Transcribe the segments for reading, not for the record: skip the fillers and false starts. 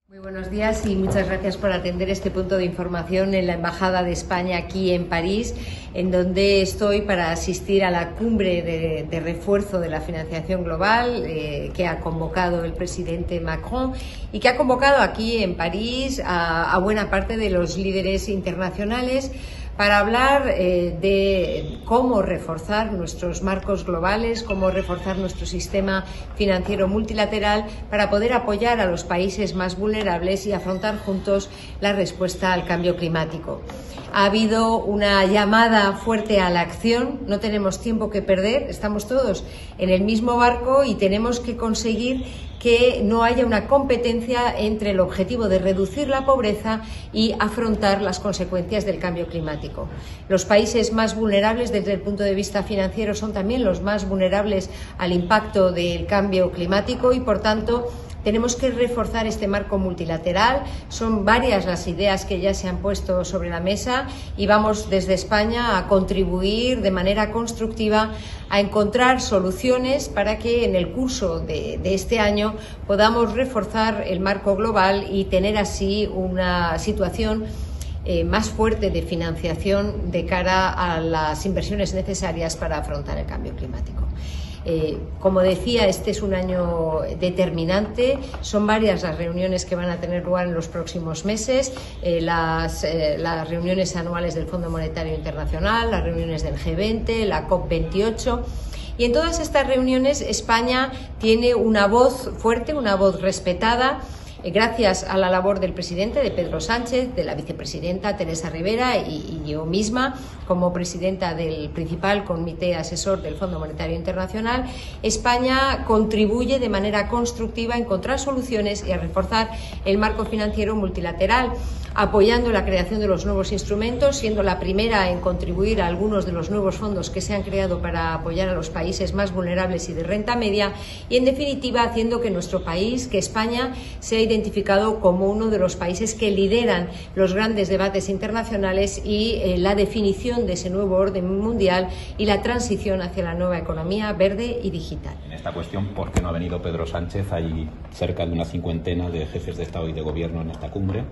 Muy buenos días y muchas gracias por atender este punto de información en la Embajada de España aquí en París, en donde estoy para asistir a la cumbre de refuerzo de la financiación global que ha convocado el presidente Macron y que ha convocado aquí en París a buena parte de los líderes internacionales para hablar de cómo reforzar nuestros marcos globales, cómo reforzar nuestro sistema financiero multilateral para poder apoyar a los países más vulnerables y afrontar juntos la respuesta al cambio climático. Ha habido una llamada fuerte a la acción, no tenemos tiempo que perder, estamos todos en el mismo barco y tenemos que conseguir que no haya una competencia entre el objetivo de reducir la pobreza y afrontar las consecuencias del cambio climático. Los países más vulnerables desde el punto de vista financiero son también los más vulnerables al impacto del cambio climático y, por tanto, tenemos que reforzar este marco multilateral. Son varias las ideas que ya se han puesto sobre la mesa y vamos desde España a contribuir de manera constructiva a encontrar soluciones para que en el curso de este año podamos reforzar el marco global y tener así una situación más fuerte de financiación de cara a las inversiones necesarias para afrontar el cambio climático. Como decía, este es un año determinante, son varias las reuniones que van a tener lugar en los próximos meses, las reuniones anuales del Fondo Monetario Internacional, las reuniones del G20, la COP28. Y en todas estas reuniones España tiene una voz fuerte, una voz respetada, gracias a la labor del presidente, de Pedro Sánchez, de la vicepresidenta Teresa Rivera y yo misma, como presidenta del principal comité asesor del Fondo Monetario Internacional. España contribuye de manera constructiva a encontrar soluciones y a reforzar el marco financiero multilateral, apoyando la creación de los nuevos instrumentos, siendo la primera en contribuir a algunos de los nuevos fondos que se han creado para apoyar a los países más vulnerables y de renta media y, en definitiva, haciendo que nuestro país, que España, sea identificado como uno de los países que lideran los grandes debates internacionales y la definición de ese nuevo orden mundial y la transición hacia la nueva economía verde y digital. En esta cuestión, ¿por qué no ha venido Pedro Sánchez? Hay cerca de una cincuentena de jefes de Estado y de Gobierno en esta cumbre.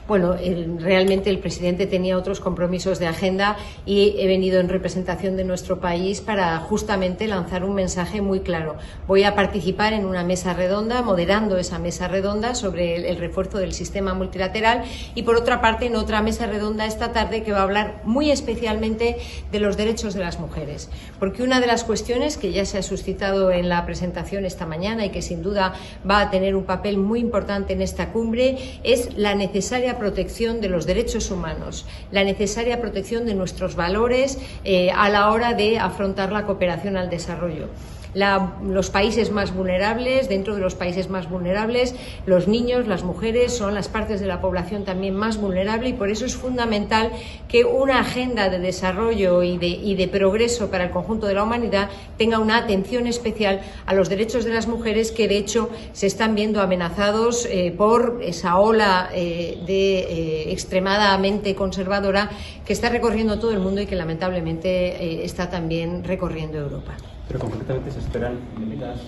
Bueno, realmente el presidente tenía otros compromisos de agenda y he venido en representación de nuestro país para justamente lanzar un mensaje muy claro. Voy a participar en una mesa redonda, moderando esa mesa redonda sobre el refuerzo del sistema multilateral y, por otra parte, en otra mesa redonda esta tarde que va a hablar muy especialmente de los derechos de las mujeres. Porque una de las cuestiones que ya se ha suscitado en la presentación esta mañana y que sin duda va a tener un papel muy importante en esta cumbre es la necesaria protección de los derechos humanos, la necesaria protección de nuestros valores a la hora de afrontar la cooperación al desarrollo. Los países más vulnerables, dentro de los países más vulnerables, los niños, las mujeres son las partes de la población también más vulnerable y por eso es fundamental que una agenda de desarrollo y de progreso para el conjunto de la humanidad tenga una atención especial a los derechos de las mujeres que de hecho se están viendo amenazados por esa ola extremadamente conservadora que está recorriendo todo el mundo y que lamentablemente está también recorriendo Europa. Pero concretamente se esperan medidas.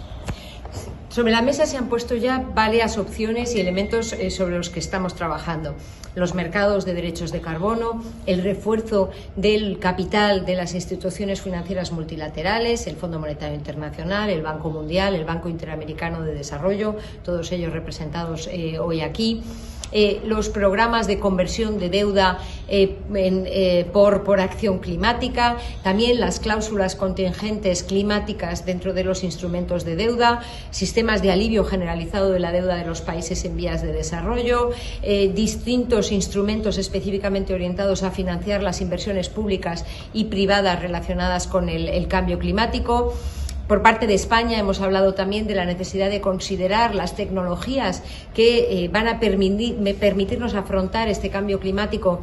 Sobre la mesa se han puesto ya varias opciones y elementos sobre los que estamos trabajando. Los mercados de derechos de carbono, el refuerzo del capital de las instituciones financieras multilaterales, el Fondo Monetario Internacional, el Banco Mundial, el Banco Interamericano de Desarrollo, todos ellos representados hoy aquí. Los programas de conversión de deuda por acción climática, también las cláusulas contingentes climáticas dentro de los instrumentos de deuda, sistemas de alivio generalizado de la deuda de los países en vías de desarrollo, distintos instrumentos específicamente orientados a financiar las inversiones públicas y privadas relacionadas con el cambio climático. Por parte de España hemos hablado también de la necesidad de considerar las tecnologías que van a permitirnos afrontar este cambio climático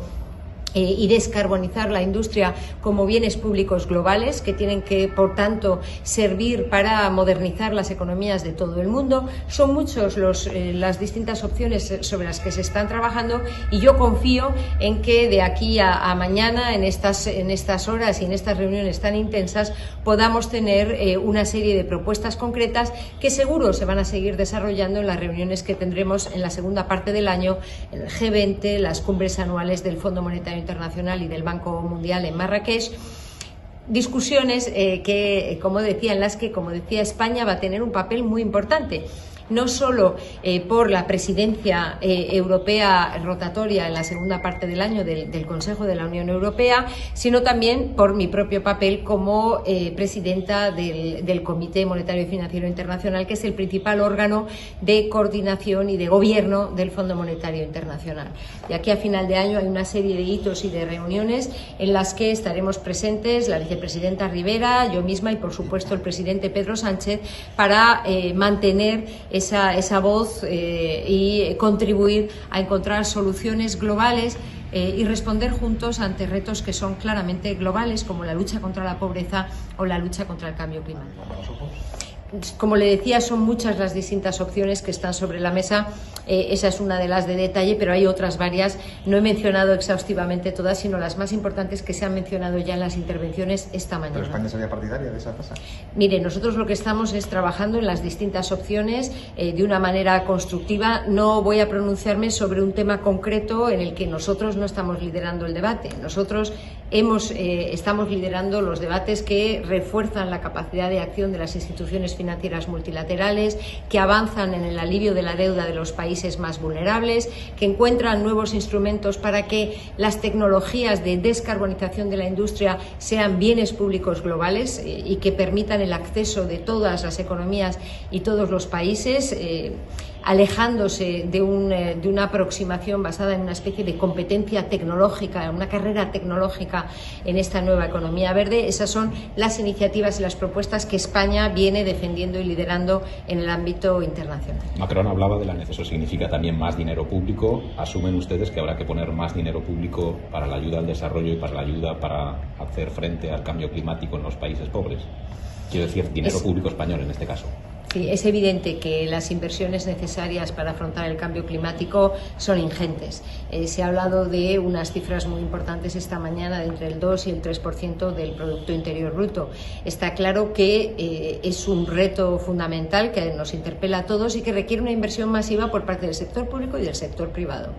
y descarbonizar la industria como bienes públicos globales que tienen que, por tanto, servir para modernizar las economías de todo el mundo. Son muchos las distintas opciones sobre las que se están trabajando y yo confío en que de aquí a mañana, en estas horas y en estas reuniones tan intensas, podamos tener una serie de propuestas concretas que seguro se van a seguir desarrollando en las reuniones que tendremos en la segunda parte del año, en el G20, las cumbres anuales del Fondo Monetario Internacional y del Banco Mundial en Marrakech. Discusiones en las que, como decía, España va a tener un papel muy importante. No solo por la presidencia europea rotatoria en la segunda parte del año del Consejo de la Unión Europea, sino también por mi propio papel como presidenta del Comité Monetario y Financiero Internacional, que es el principal órgano de coordinación y de gobierno del Fondo Monetario Internacional. De aquí a final de año hay una serie de hitos y de reuniones en las que estaremos presentes la vicepresidenta Rivera, yo misma y, por supuesto, el presidente Pedro Sánchez, para mantener esa voz y contribuir a encontrar soluciones globales y responder juntos ante retos que son claramente globales, como la lucha contra la pobreza o la lucha contra el cambio climático. Como le decía, son muchas las distintas opciones que están sobre la mesa. Esa es una de las de detalle, pero hay otras varias. No he mencionado exhaustivamente todas, sino las más importantes que se han mencionado ya en las intervenciones esta mañana. ¿Pero España sería partidaria de esa tasa? Mire, nosotros lo que estamos es trabajando en las distintas opciones de una manera constructiva. No voy a pronunciarme sobre un tema concreto en el que nosotros no estamos liderando el debate. Nosotros estamos liderando los debates que refuerzan la capacidad de acción de las instituciones financieras multilaterales, que avanzan en el alivio de la deuda de los países más vulnerables, que encuentran nuevos instrumentos para que las tecnologías de descarbonización de la industria sean bienes públicos globales y que permitan el acceso de todas las economías y todos los países, alejándose de una aproximación basada en una especie de competencia tecnológica, una carrera tecnológica en esta nueva economía verde. Esas son las iniciativas y las propuestas que España viene defendiendo y liderando en el ámbito internacional. Macron hablaba de la necesidad, significa también más dinero público. ¿Asumen ustedes que habrá que poner más dinero público para la ayuda al desarrollo y para la ayuda para hacer frente al cambio climático en los países pobres? Quiero decir, dinero público español en este caso. Sí, es evidente que las inversiones necesarias para afrontar el cambio climático son ingentes. Se ha hablado de unas cifras muy importantes esta mañana, de entre el 2 y el 3% del Producto Interior Bruto. Está claro que es un reto fundamental que nos interpela a todos y que requiere una inversión masiva por parte del sector público y del sector privado.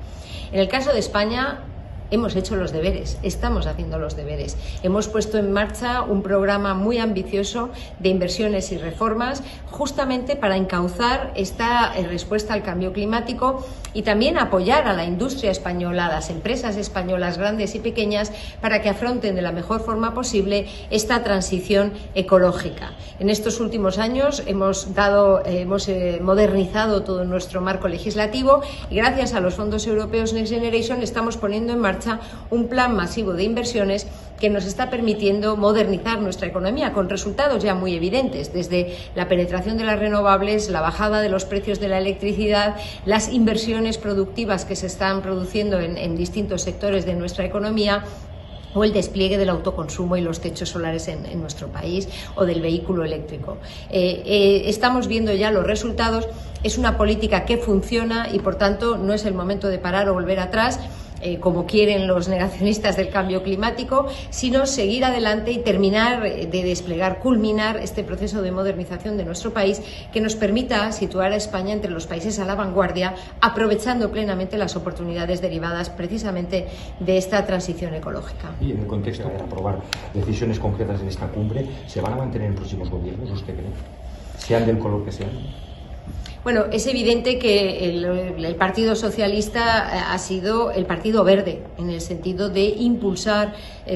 En el caso de España, hemos hecho los deberes, estamos haciendo los deberes. Hemos puesto en marcha un programa muy ambicioso de inversiones y reformas justamente para encauzar esta respuesta al cambio climático y también apoyar a la industria española, a las empresas españolas grandes y pequeñas, para que afronten de la mejor forma posible esta transición ecológica. En estos últimos años hemos modernizado todo nuestro marco legislativo y gracias a los fondos europeos Next Generation estamos poniendo en marcha un plan masivo de inversiones que nos está permitiendo modernizar nuestra economía con resultados ya muy evidentes, desde la penetración de las renovables, la bajada de los precios de la electricidad, las inversiones productivas que se están produciendo en distintos sectores de nuestra economía, o el despliegue del autoconsumo y los techos solares en nuestro país, o del vehículo eléctrico. Estamos viendo ya los resultados. Es una política que funciona y, por tanto, no es el momento de parar o volver atrás, como quieren los negacionistas del cambio climático, sino seguir adelante y terminar de desplegar, culminar este proceso de modernización de nuestro país que nos permita situar a España entre los países a la vanguardia, aprovechando plenamente las oportunidades derivadas precisamente de esta transición ecológica. Y en el contexto de aprobar decisiones concretas en esta cumbre, ¿se van a mantener en próximos gobiernos, usted cree? Sean del color que sean. Bueno, es evidente que el Partido Socialista ha sido el Partido Verde, en el sentido de impulsar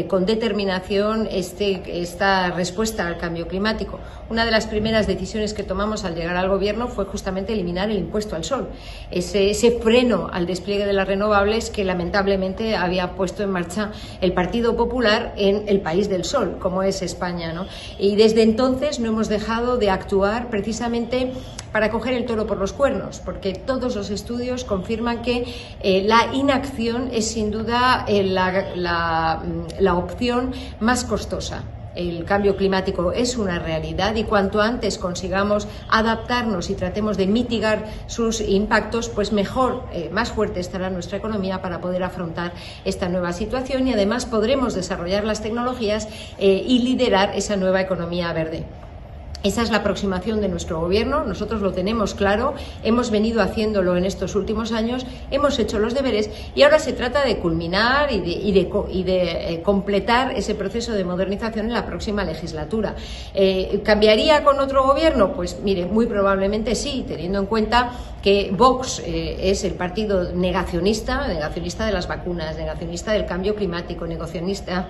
con determinación esta respuesta al cambio climático. Una de las primeras decisiones que tomamos al llegar al Gobierno fue justamente eliminar el impuesto al sol, ese freno al despliegue de las renovables que lamentablemente había puesto en marcha el Partido Popular en el país del sol, como es España, ¿no? Y desde entonces no hemos dejado de actuar precisamente para coger el toro por los cuernos, porque todos los estudios confirman que la inacción es sin duda la opción más costosa. El cambio climático es una realidad y cuanto antes consigamos adaptarnos y tratemos de mitigar sus impactos, pues mejor, más fuerte estará nuestra economía para poder afrontar esta nueva situación y además podremos desarrollar las tecnologías y liderar esa nueva economía verde. Esa es la aproximación de nuestro gobierno, nosotros lo tenemos claro, hemos venido haciéndolo en estos últimos años, hemos hecho los deberes y ahora se trata de culminar y de completar ese proceso de modernización en la próxima legislatura. ¿Cambiaría con otro gobierno? Pues mire, muy probablemente sí, teniendo en cuenta que Vox es el partido negacionista de las vacunas, negacionista del cambio climático, negacionista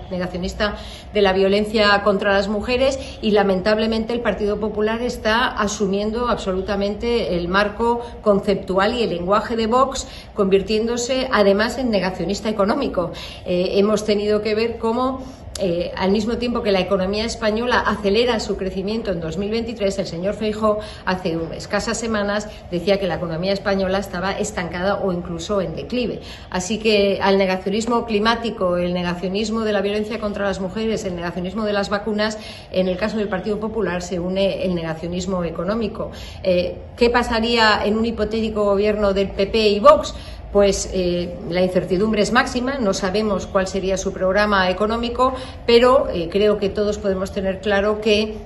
de la violencia contra las mujeres y lamentablemente el Partido Popular está asumiendo absolutamente el marco conceptual y el lenguaje de Vox, convirtiéndose además en negacionista económico. Hemos tenido que ver cómo al mismo tiempo que la economía española acelera su crecimiento en 2023, el señor Feijóo hace escasas semanas decía que la economía española estaba estancada o incluso en declive. Así que al negacionismo climático, el negacionismo de la violencia contra las mujeres, el negacionismo de las vacunas, en el caso del Partido Popular se une el negacionismo económico. ¿Qué pasaría en un hipotético gobierno del PP y Vox? Pues la incertidumbre es máxima, no sabemos cuál sería su programa económico, pero creo que todos podemos tener claro que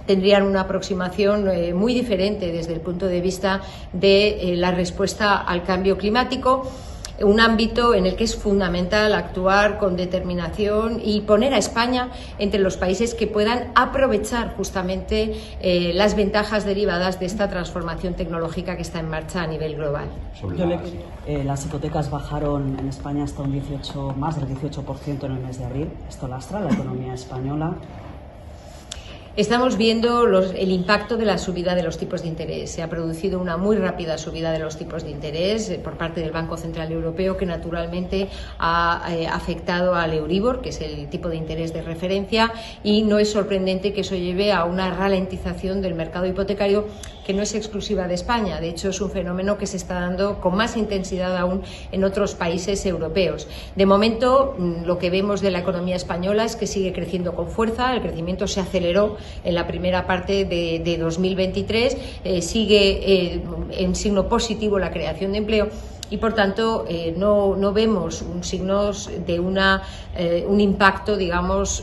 tendrían una aproximación muy diferente desde el punto de vista de la respuesta al cambio climático. Un ámbito en el que es fundamental actuar con determinación y poner a España entre los países que puedan aprovechar justamente las ventajas derivadas de esta transformación tecnológica que está en marcha a nivel global. Las hipotecas bajaron en España hasta más del 18% en el mes de abril. Esto lastra la economía española. Estamos viendo el impacto de la subida de los tipos de interés. Se ha producido una muy rápida subida de los tipos de interés por parte del Banco Central Europeo, que naturalmente ha afectado al Euribor, que es el tipo de interés de referencia, y no es sorprendente que eso lleve a una ralentización del mercado hipotecario que no es exclusiva de España. De hecho, es un fenómeno que se está dando con más intensidad aún en otros países europeos. De momento, lo que vemos de la economía española es que sigue creciendo con fuerza, el crecimiento se aceleró en la primera parte de 2023, sigue en signo positivo la creación de empleo y por tanto no vemos signos de un impacto, digamos,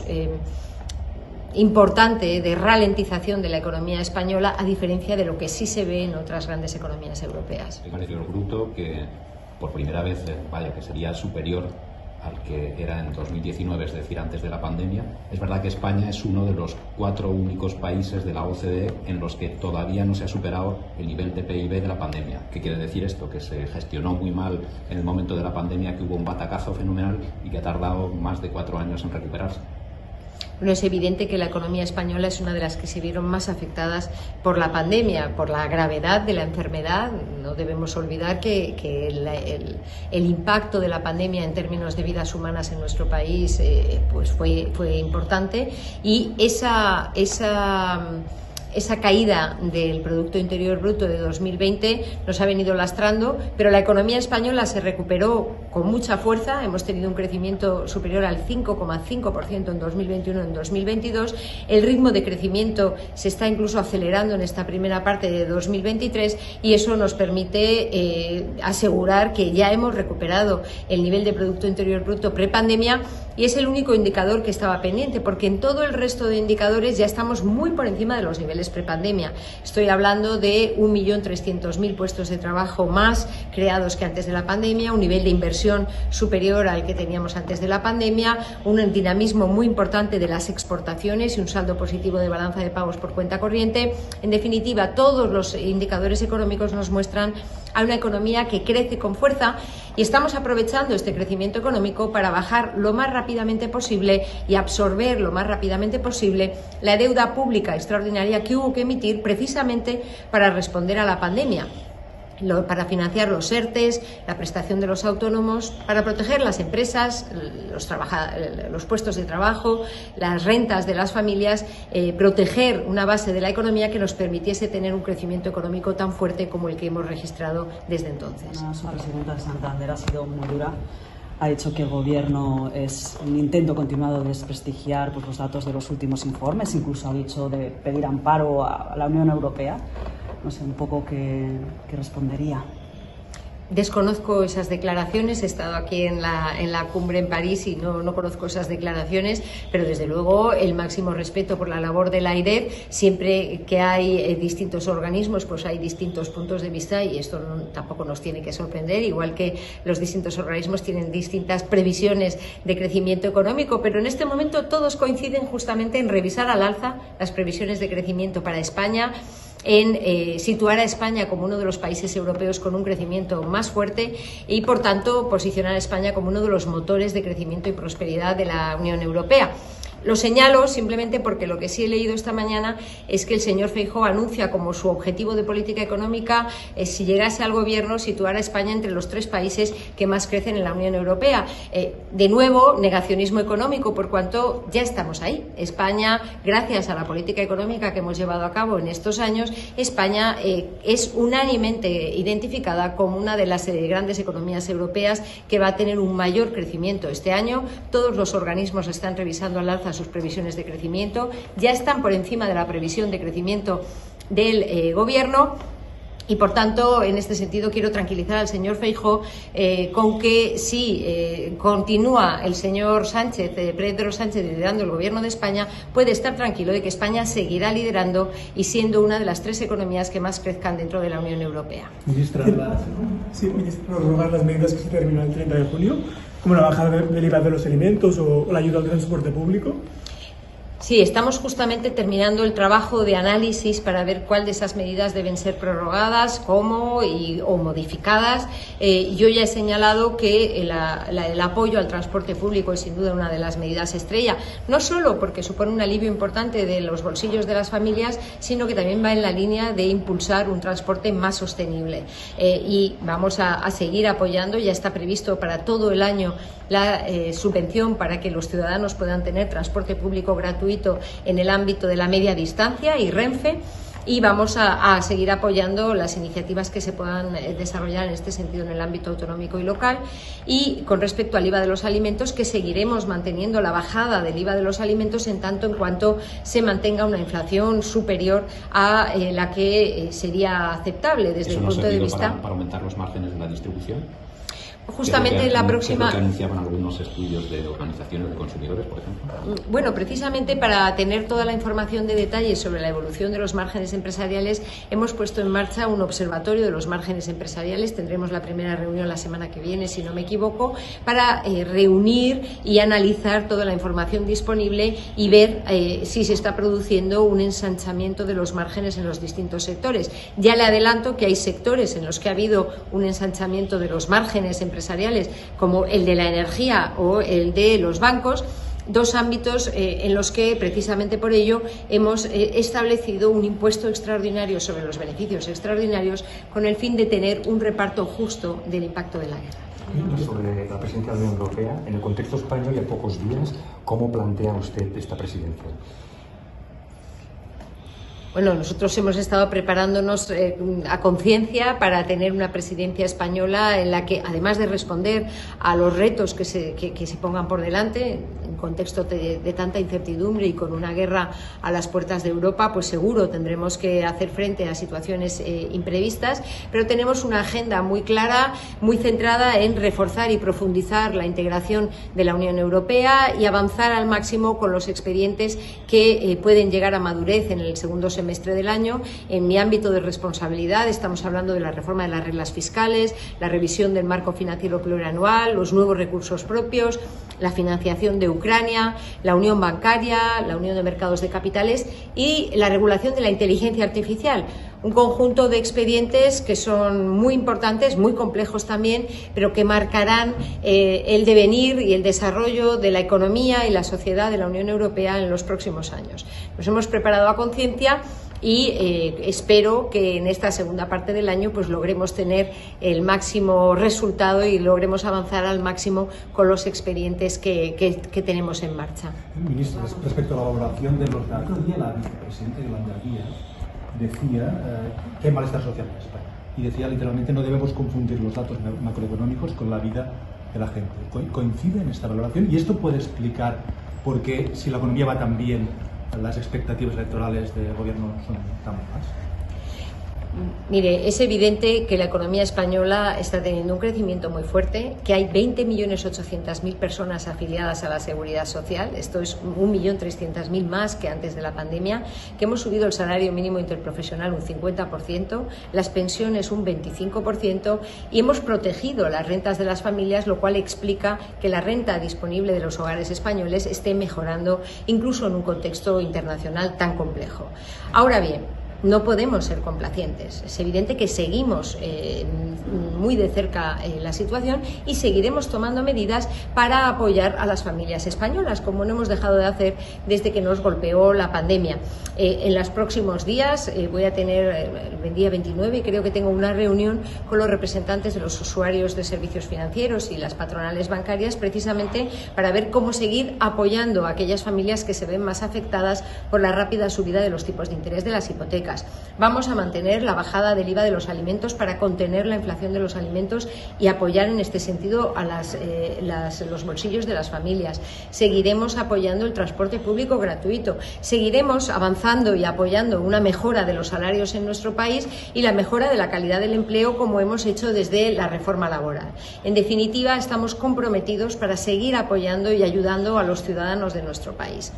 importante de ralentización de la economía española, a diferencia de lo que sí se ve en otras grandes economías europeas. El interior bruto, que por primera vez que sería superior al que era en 2019, es decir, antes de la pandemia. Es verdad que España es uno de los 4 únicos países de la OCDE en los que todavía no se ha superado el nivel de PIB de la pandemia. ¿Qué quiere decir esto? Que se gestionó muy mal en el momento de la pandemia, que hubo un batacazo fenomenal y que ha tardado más de 4 años en recuperarse. Bueno, es evidente que la economía española es una de las que se vieron más afectadas por la pandemia, por la gravedad de la enfermedad. No debemos olvidar que el impacto de la pandemia en términos de vidas humanas en nuestro país pues fue importante, y esa caída del Producto Interior Bruto de 2020 nos ha venido lastrando, pero la economía española se recuperó con mucha fuerza. Hemos tenido un crecimiento superior al 5,5% en 2021 y en 2022. El ritmo de crecimiento se está incluso acelerando en esta primera parte de 2023 y eso nos permite asegurar que ya hemos recuperado el nivel de Producto Interior Bruto prepandemia, y es el único indicador que estaba pendiente, porque en todo el resto de indicadores ya estamos muy por encima de los niveles prepandemia. Estoy hablando de 1.300.000 puestos de trabajo más creados que antes de la pandemia, un nivel de inversión superior al que teníamos antes de la pandemia, un dinamismo muy importante de las exportaciones y un saldo positivo de balanza de pagos por cuenta corriente. En definitiva, todos los indicadores económicos nos muestran a una economía que crece con fuerza, y estamos aprovechando este crecimiento económico para bajar lo más rápidamente posible y absorber lo más rápidamente posible la deuda pública extraordinaria que hubo que emitir precisamente para responder a la pandemia. para financiar los ERTEs, la prestación de los autónomos, para proteger las empresas, los puestos de trabajo, las rentas de las familias, proteger una base de la economía que nos permitiese tener un crecimiento económico tan fuerte como el que hemos registrado desde entonces. Su presidenta de Santander ha sido muy dura. Ha dicho que el Gobierno es un intento continuado de desprestigiar pues, los datos de los últimos informes, incluso ha dicho de pedir amparo a la Unión Europea. No sé un poco qué respondería. Desconozco esas declaraciones, he estado aquí en la cumbre en París y no conozco esas declaraciones, pero desde luego el máximo respeto por la labor de la AIREF. Siempre que hay distintos organismos, pues hay distintos puntos de vista y esto tampoco nos tiene que sorprender, igual que los distintos organismos tienen distintas previsiones de crecimiento económico, pero en este momento todos coinciden justamente en revisar al alza las previsiones de crecimiento para España, en situar a España como uno de los países europeos con un crecimiento más fuerte y, por tanto, posicionar a España como uno de los motores de crecimiento y prosperidad de la Unión Europea. Lo señalo simplemente porque lo que sí he leído esta mañana es que el señor Feijóo anuncia como su objetivo de política económica, si llegase al gobierno, situar a España entre los 3 países que más crecen en la Unión Europea. De nuevo, negacionismo económico, por cuanto ya estamos ahí. España, gracias a la política económica que hemos llevado a cabo en estos años, España es unánimemente identificada como una de las grandes economías europeas que va a tener un mayor crecimiento este año. Todos los organismos están revisando al alza sus previsiones de crecimiento, ya están por encima de la previsión de crecimiento del Gobierno. Y, por tanto, en este sentido quiero tranquilizar al señor Feijóo con que si continúa el señor Sánchez, Pedro Sánchez, liderando el Gobierno de España, puede estar tranquilo de que España seguirá liderando y siendo una de las 3 economías que más crezcan dentro de la Unión Europea. Ministra, prorrogar las medidas que se terminan el 30 de junio, como la bajada del IVA de los alimentos o la ayuda al transporte público. Sí, estamos justamente terminando el trabajo de análisis para ver cuál de esas medidas deben ser prorrogadas, cómo o modificadas. Yo ya he señalado que el apoyo al transporte público es sin duda una de las medidas estrella, no solo porque supone un alivio importante de los bolsillos de las familias, sino que también va en la línea de impulsar un transporte más sostenible. Y vamos a seguir apoyando, ya está previsto para todo el año la subvención para que los ciudadanos puedan tener transporte público gratuito en el ámbito de la media distancia y Renfe, y vamos a seguir apoyando las iniciativas que se puedan desarrollar en este sentido en el ámbito autonómico y local. Y con respecto al IVA de los alimentos, que seguiremos manteniendo la bajada del IVA de los alimentos en tanto en cuanto se mantenga una inflación superior a la que sería aceptable desde el punto de vista. Para aumentar los márgenes de la distribución. Justamente la próxima. ¿Qué anunciaban algunos estudios de organizaciones de consumidores, por ejemplo? Bueno, precisamente para tener toda la información de detalle sobre la evolución de los márgenes empresariales, hemos puesto en marcha un observatorio de los márgenes empresariales. Tendremos la primera reunión la semana que viene, si no me equivoco, para reunir y analizar toda la información disponible y ver si se está produciendo un ensanchamiento de los márgenes en los distintos sectores. Ya le adelanto que hay sectores en los que ha habido un ensanchamiento de los márgenes empresariales, como el de la energía o el de los bancos, 2 ámbitos en los que precisamente por ello hemos establecido un impuesto extraordinario sobre los beneficios extraordinarios con el fin de tener un reparto justo del impacto de la guerra. Sobre la presidencia de la Unión Europea, en el contexto español y a pocos días, ¿cómo plantea usted esta presidencia? Bueno, nosotros hemos estado preparándonos a conciencia para tener una presidencia española en la que, además de responder a los retos que se pongan por delante, en contexto de tanta incertidumbre y con una guerra a las puertas de Europa, pues seguro tendremos que hacer frente a situaciones imprevistas, pero tenemos una agenda muy clara, muy centrada en reforzar y profundizar la integración de la Unión Europea y avanzar al máximo con los expedientes que pueden llegar a madurez en el segundo semestre del año. En mi ámbito de responsabilidad estamos hablando de la reforma de las reglas fiscales, la revisión del marco financiero plurianual, los nuevos recursos propios, la financiación de Ucrania, la unión bancaria, la unión de mercados de capitales y la regulación de la inteligencia artificial. Un conjunto de expedientes que son muy importantes, muy complejos también, pero que marcarán el devenir y el desarrollo de la economía y la sociedad de la Unión Europea en los próximos años. Nos hemos preparado a conciencia y espero que en esta segunda parte del año pues logremos tener el máximo resultado y logremos avanzar al máximo con los expedientes que tenemos en marcha. Ministra, respecto a la valoración de los datos, el otro día la vicepresidenta Yolanda Díaz decía que hay malestar social en España y decía literalmente no debemos confundir los datos macroeconómicos con la vida de la gente. ¿Coincide en esta valoración? Y esto puede explicar por qué, si la economía va tan bien, las expectativas electorales del gobierno son tan bajas. Mire, es evidente que la economía española está teniendo un crecimiento muy fuerte, que hay 20.800.000 personas afiliadas a la Seguridad Social, esto es 1.300.000 más que antes de la pandemia, que hemos subido el salario mínimo interprofesional un 50%, las pensiones un 25% y hemos protegido las rentas de las familias, lo cual explica que la renta disponible de los hogares españoles esté mejorando incluso en un contexto internacional tan complejo. Ahora bien, no podemos ser complacientes. Es evidente que seguimos muy de cerca la situación y seguiremos tomando medidas para apoyar a las familias españolas, como no hemos dejado de hacer desde que nos golpeó la pandemia. En los próximos días voy a tener, el día 29, creo que tengo una reunión con los representantes de los usuarios de servicios financieros y las patronales bancarias, precisamente para ver cómo seguir apoyando a aquellas familias que se ven más afectadas por la rápida subida de los tipos de interés de las hipotecas. Vamos a mantener la bajada del IVA de los alimentos para contener la inflación de los alimentos y apoyar en este sentido a los bolsillos de las familias. Seguiremos apoyando el transporte público gratuito. Seguiremos avanzando y apoyando una mejora de los salarios en nuestro país y la mejora de la calidad del empleo, como hemos hecho desde la reforma laboral. En definitiva, estamos comprometidos para seguir apoyando y ayudando a los ciudadanos de nuestro país.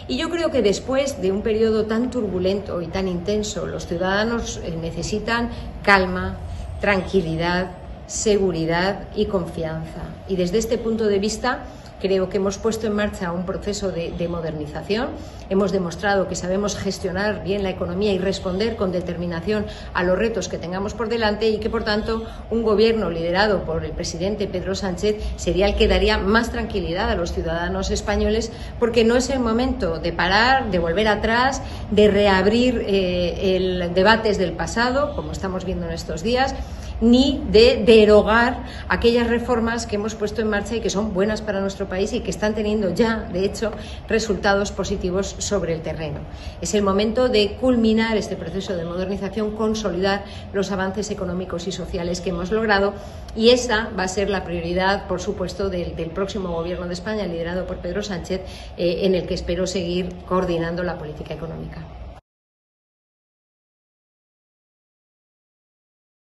Y yo creo que después de un periodo tan turbulento y tan intenso, los ciudadanos necesitan calma, tranquilidad, seguridad y confianza. Y desde este punto de vista, creo que hemos puesto en marcha un proceso de modernización. Hemos demostrado que sabemos gestionar bien la economía y responder con determinación a los retos que tengamos por delante y que, por tanto, un gobierno liderado por el presidente Pedro Sánchez sería el que daría más tranquilidad a los ciudadanos españoles, porque no es el momento de parar, de volver atrás, de reabrir debates del pasado, como estamos viendo en estos días, ni de derogar aquellas reformas que hemos puesto en marcha y que son buenas para nuestro país y que están teniendo ya, de hecho, resultados positivos sobre el terreno. Es el momento de culminar este proceso de modernización, consolidar los avances económicos y sociales que hemos logrado, y esa va a ser la prioridad, por supuesto, del próximo Gobierno de España, liderado por Pedro Sánchez, en el que espero seguir coordinando la política económica.